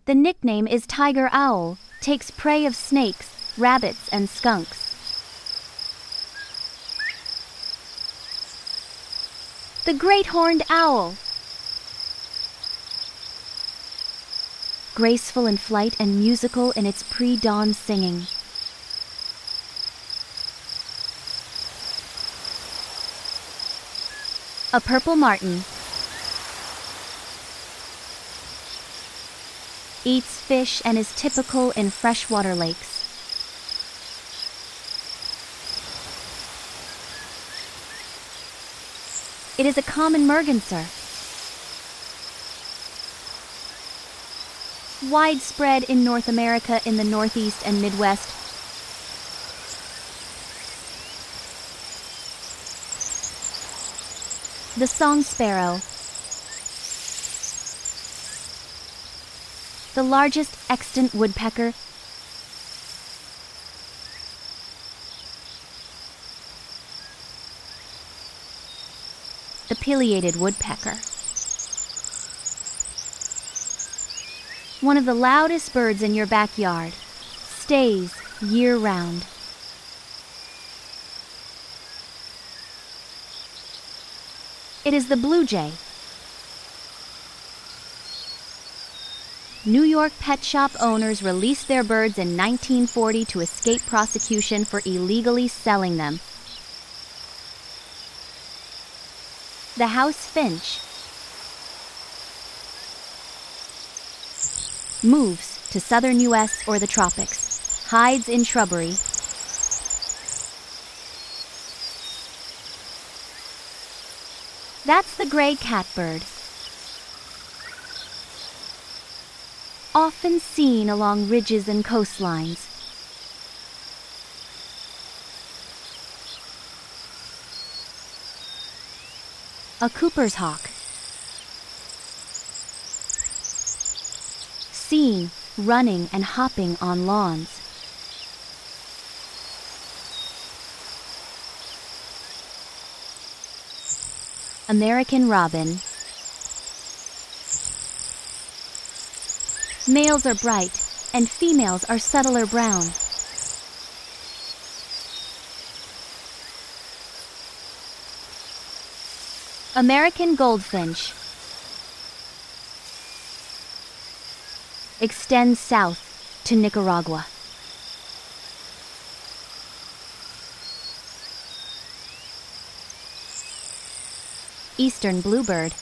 The nickname is tiger owl, takes prey of snakes, rabbits, and skunks. The great horned owl. Graceful in flight and musical in its pre-dawn singing. A purple martin. Eats fish and is typical in freshwater lakes. It is a common merganser. Widespread in North America in the Northeast and Midwest. The song sparrow. The largest extant woodpecker. The pileated woodpecker. One of the loudest birds in your backyard. Stays year-round. It is the blue jay. New York pet shop owners released their birds in 1940 to escape prosecution for illegally selling them. The house finch moves to southern U.S. or the tropics, hides in shrubbery. That's the gray catbird. Often seen along ridges and coastlines. A Cooper's hawk. Seen running and hopping on lawns. American robin. Males are bright, and females are subtler brown. American goldfinch. Extends south to Nicaragua. Eastern bluebird.